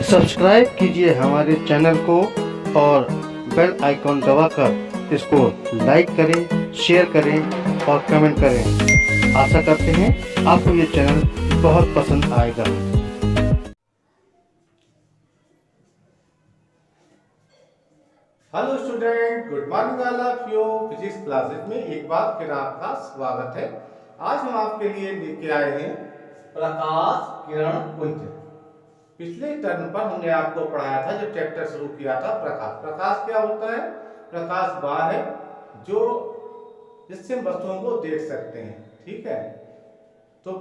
Subscribe कीजिए हमारे channel को और बेल आइकॉन दबाकर इसको लाइक करें, शेयर करें और कमेंट करें। आशा करते हैं आपको ये चैनल बहुत पसंद आएगा। Hello student, good morning all of you. Physics classes में एक बार फिर आपका स्वागत है। आज हम आपके लिए लेके आए हैं प्रकाश किरण पुंज। पिछले टर्म पर हमने आपको पढ़ाया था, जब चैप्टर शुरू किया था, प्रकाश क्या होता है। प्रकाश वह है जो जिससे हम वस्तुओं को देख सकते हैं। ठीक है, तो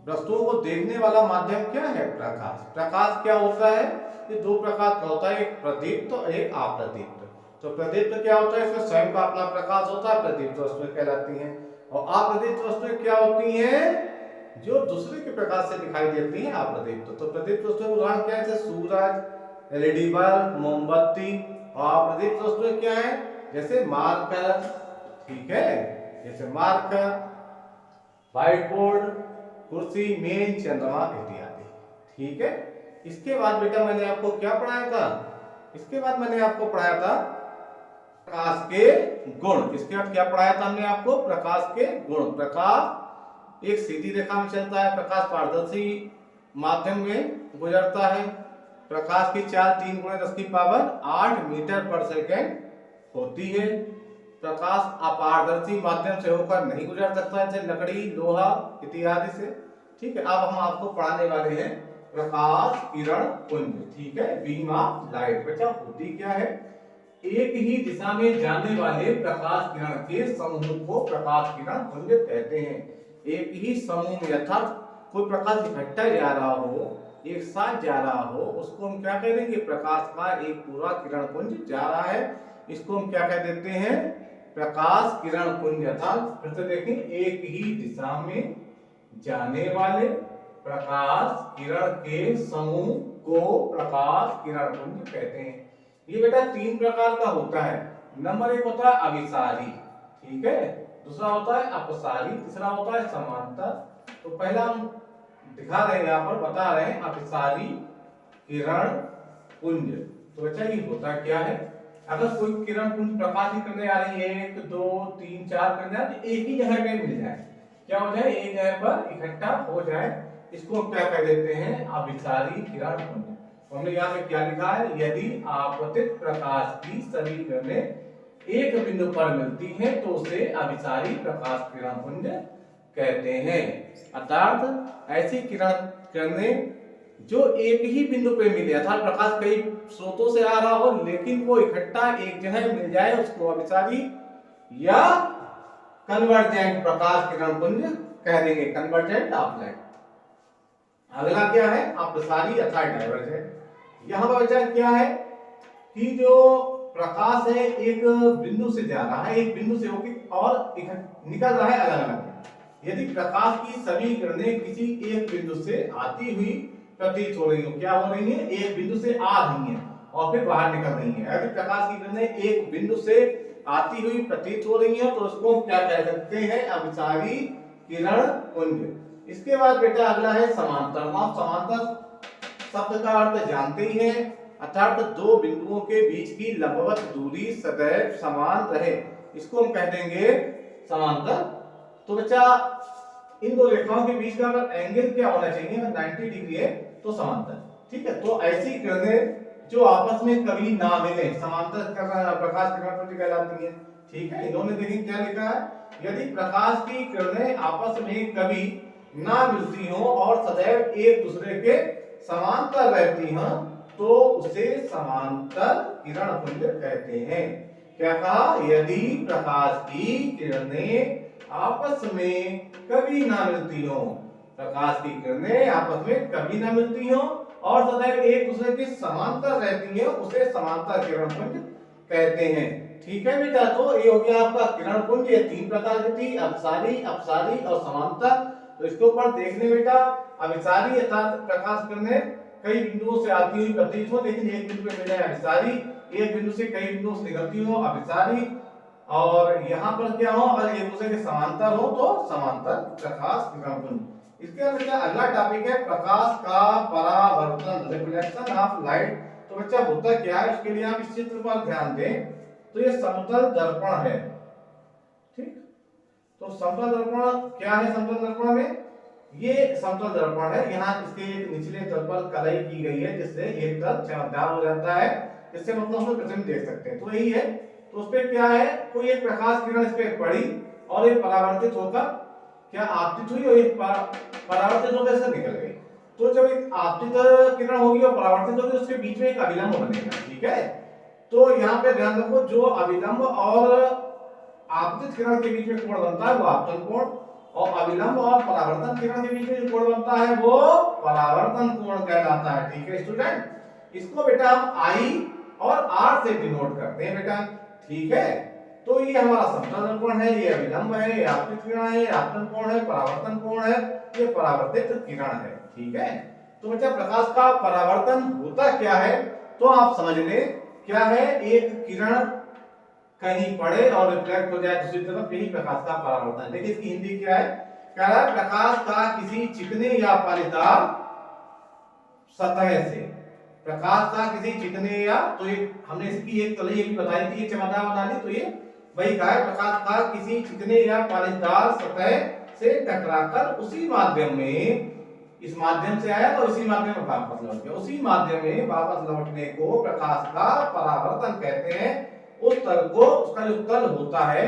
वस्तुओं को देखने वाला माध्यम क्या है? प्रकाश। प्रकाश क्या होता है? ये दो प्रकार का होता है, एक प्रदीप्त और एक अप्रदीप्त। तो प्रदीप्त क्या होता है? इसमें स्वयं का अपना प्रकाश होता है, प्रदीप्त वस्तुएं कहलाती हैं। और अप्रदीप्त वस्तुएं क्या होती हैं? जो दूसरे के प्रकाश से दिखाई देती हैं, अप्रदीप्त। तो प्रदीप्त वस्तुओं के उदाहरण क्या है? जैसे सूरज, एलईडी बल्ब, मोमबत्ती। और अप्रदीप्त वस्तुएं क्या है? जैसे मार्कर। ठीक है, जैसे मार्कर, व्हाइट बोर्ड, कुर्सी, मेज, चंद्रमा इत्यादि। ठीक है, इसके बाद बेटा मैंने आपको क्या पढ़ाया था? इसके बाद मैंने आपको पढ़ाया था प्रकाश के गुण। इसके बाद क्या पढ़ाया था हमने आपको? प्रकाश के गुण। प्रकाश एक सीधी रेखा में चलता है, प्रकाश पारदर्शी माध्यम में गुजरता है, प्रकाश की चाल 3 × 10⁸ मीटर पर सेकेंड होती है, प्रकाश अपारदर्शी माध्यम से होकर नहीं गुजर सकता, जैसे लकड़ी, लोहा इत्यादि से। ठीक है, अब हम आपको पढ़ाने वाले हैं प्रकाश किरण पुंज। ठीक है, बीम ऑफ लाइट। बच्चा होती क्या है? एक ही दिशा में जाने वाले प्रकाश किरण के समूह को प्रकाश किरण पुंज कहते हैं। एक ही समूह में, अर्थात कोई प्रकाश इकट्ठा जा रहा हो, एक साथ जा रहा हो, उसको हम क्या कह देंगे? प्रकाश का एक पूरा किरण पुंज जा रहा है, इसको हम क्या कह देते हैं? प्रकाश किरण पुंज। अर्थात फिर से देखें, एक ही दिशा में जाने वाले प्रकाश किरण के समूह को प्रकाश किरण पुंज कहते हैं। ये बेटा 3 प्रकार का होता है। नंबर 1 होता है अभिसारी, ठीक है, दूसरा होता है अपसारी, तीसरा होता है समांतर। तो पहला हम दिखा रहे हैं, यहाँ पर बता रहे हैं अभिसारी किरण पुंज। तो बच्चा ये होता क्या है? अगर कोई किरण पुंज प्रकाश की किरणें आ रही है, 1 2 3 4 किरणें, तो एक ही जगह पे मिल जाए, क्या हो जाए? एक जगह पर इकट्ठा हो जाए, इसको हम क्या कह देते हैं? अभिसारी किरण पुंज। हमने यहाँ पे क्या लिखा है? यदि आपतित प्रकाश की सभी किरणें एक बिंदु पर मिलती हैं तो उसे अभिसारी प्रकाश किरण पुंज कहते हैं। अर्थात ऐसी किरणें जो एक ही बिंदु पे मिले, अर्थात प्रकाश कई स्रोतों से आ रहा हो लेकिन वो इकट्ठा एक जगह मिल जाए, उसको अभिसारी या कन्वर्जेंट प्रकाश किरण पुंज कह देंगे, कन्वर्जेंट ऑफ लाइट। अगला क्या है? अपसारी अथवा डाइवर्जेंट। यहाँ पर बच्चा क्या है कि जो प्रकाश है एक बिंदु से जा रहा है, एक बिंदु से होकर और निकल रहा है अलग अलग। यदि प्रकाश की सभी किरणें किसी एक बिंदु से आती हुई प्रतीत हो रही हो, क्या हो रही है? एक बिंदु से आ रही हैं और फिर बाहर निकल रही हैं। यदि प्रकाश की किरणें एक बिंदु से आती हुई प्रतीत हो रही हैं तो उसको क्या कह सकते हैं? अभिसारी किरण पुंज। इसके बाद बेटा अगला है समांतर। आप समांतर शब्द का अर्थ जानते ही हैं, अर्थात दो बिंदुओं के बीच की लंबवत दूरी सदैव समान रहे, इसको हम कह देंगे समांतर। तो बच्चा इन दो रेखाओं के बीच का अगर एंगल क्या होना चाहिए? अगर 90 डिग्री है तो समांतर। ठीक है, तो ऐसी किरणें जो आपस में कभी ना मिले, समांतर प्रकाश किरण पुंज कहलाती है। ठीक है, इन्होंने देखिए क्या लिखा है? यदि प्रकाश की किरणें आपस में कभी ना मिलती हो और सदैव एक दूसरे के समांतर रहती हैं तो उसे समांतर किरण पुंज कहते हैं। क्या कहा? यदि प्रकाश की किरणें आपस में कभी ना मिलती हो, प्रकाश की किरणें आपस में कभी ना मिलती हो और सदैव एक दूसरे के समांतर रहती हैं, उसे समांतर किरण पुंज कहते हैं। ठीक है बेटा, तो ये हो गया आपका किरण पुंज। ये 3 प्रकार की थी, अभिसारी, अपसारी और समांतर। तो इसके ऊपर देखने बेटा, अभिसारी अर्थात प्रकाश किरणें कई बिंदुओं से आती हुई प्रतीत हो लेकिन एक बिंदु पे मिल जाए, अभिसारी। एक बिंदु से कई बिंदुओं से निकलती हो, अभिसारी। और यहाँ पर क्या हो? अगर एक दूसरे के समांतर हो तो समांतर प्रकाश किरण पुंज। इसके बाद बच्चा अगला टॉपिक है प्रकाश का परावर्तन, रिफ्लेक्शन ऑफ लाइट। तो बच्चा होता क्या है उसके लिए आप इस चित्र पर ध्यान दें। तो ये समतल दर्पण है, ठीक। तो समतल दर्पण क्या है? समतल दर्पण में ये समतल दर्पण है, यहाँ इसके एक निचले तल पर कलाई की गई है जिससे एक तल चमकदार हो जाता है, जिससे मतलब हम लोग प्रतिबिंब देख सकते हैं। तो यही है। तो उस पे क्या है, कोई एक प्रकाश किरण इस पे पड़ी और ये परावर्तित होकर क्या आपतित हुई और ये परावर्तित होकर इससे निकल गई। तो जब एक आपतित किरण होगी और परावर्तित होगी उसके बीच में एक अभिलंब बनेगा, ठीक है। तो यहाँ पे ध्यान रखो, जो अभिलंब और आपतित किरण के बीच में कोण बनता है वो आपतन कोण, और अभिलंब और परावर्तन किरण के बीच में जो कोण बनता है वो परावर्तन कोण कहलाता है, ठीक है स्टूडेंट। इसको बेटा हम आई और आर से डिनोट करते हैं बेटा, ठीक है। तो ये हमारा समतल दर्पण है, ये अभिलंब है, ये आपतित किरण है, ये आपतन कोण है, परावर्तन कोण है, ये परावर्तित किरण है, ठीक है। तो बच्चा प्रकाश का परावर्तन होता क्या है तो आप समझ लें क्या है, एक किरण कहीं पड़े और रिफ्लेक्ट हो जाए दूसरी तरफ, यही प्रकाश का परावर्तन है। देखिए इसकी हिंदी क्या है, कह रहा है प्रकाश का किसी चिकने या पालीदार सतह से, प्रकाश का किसी चिकने या, तो ये हमने इसकी एक तलई भी बताई थी, ये चमकदार बना ली, तो ये वही कहा है प्रकाश का किसी चिकने या पालीदार सतह से टकराकर उसी माध्यम में, इस माध्यम से आया तो इसी माध्यम में वापस लौट गया, उसी माध्यम में वापस लौटने को प्रकाश का परावर्तन कहते हैं। उस तल को, उसका जो तल होता है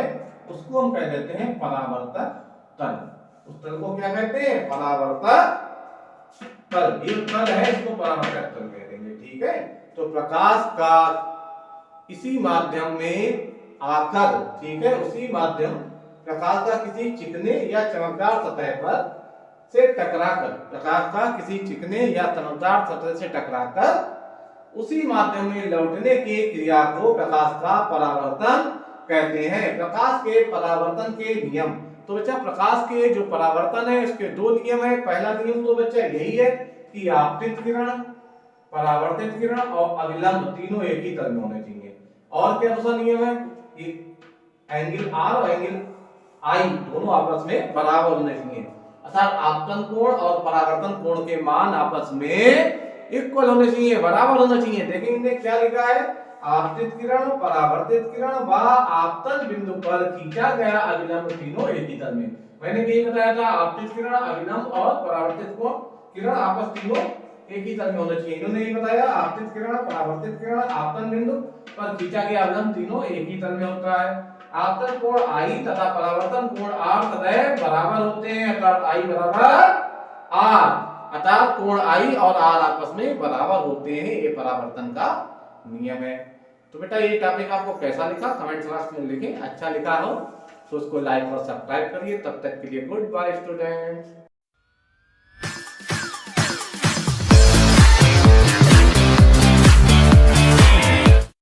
उसको हम कह देते हैं परावर्तक तल। उस तल को क्या कहते हैं? परावर्तक तल। ये तल है, इसको परावर्तक तल कह देंगे, ठीक है। तो प्रकाश का इसी माध्यम में आकर, ठीक है, उसी माध्यम, प्रकाश का किसी चिकने या चमकदार सतह पर से टकराकर, प्रकाश का किसी चिकने या चमकदार सतह से टकराकर उसी माध्यम में लौटने की क्रिया को प्रकाश का परावर्तन कहते हैं। प्रकाश के परावर्तन के नियम। तो बच्चा प्रकाश के जो परावर्तन है उसके दो नियम है। पहला नियम तो बच्चा यही है कि आपतित किरण, परावर्तित किरण और अभिलंब तीनों एक ही तल में होने चाहिए। और क्या दूसरा नियम है कि एंगल आर और एंगल आई दोनों आपस में बराबर होने चाहिए, अर्थात आपतन कोण और परावर्तन कोण के मान आपस में इक्वल होने चाहिए, बराबर होना चाहिए। देखेंगे क्या लिखा है, आपतित किरण, परावर्तित किरण व आपतन बिंदु पर खींचा गया अभिलंब तीनों एक ही तल में। मैंने भी बताया था आपतित किरण, अभिलंब और परावर्तित किरण आपस तीनों एक ही तल में होना चाहिए। इन्होंने ये बताया आपतित किरण, परावर्तित किरण, आपतन बिंदु पर खींचा गया अभिलंब तीनों एक ही तल में होता है। आपतन कोण आई तथा परावर्तन कोण आर सदैव बराबर होते हैं, अर्थात आई बराबर आर, अर्थात कोण आई और आर आपस में बराबर होते हैं। ये परावर्तन का नियम है। तो बेटा ये टॉपिक आपको कैसा लिखा कमेंट बॉक्स में लिखें। अच्छा लिखा हो तो उसको लाइक और सब्सक्राइब करिए। तब तक के लिए गुड बाय स्टूडेंट्स।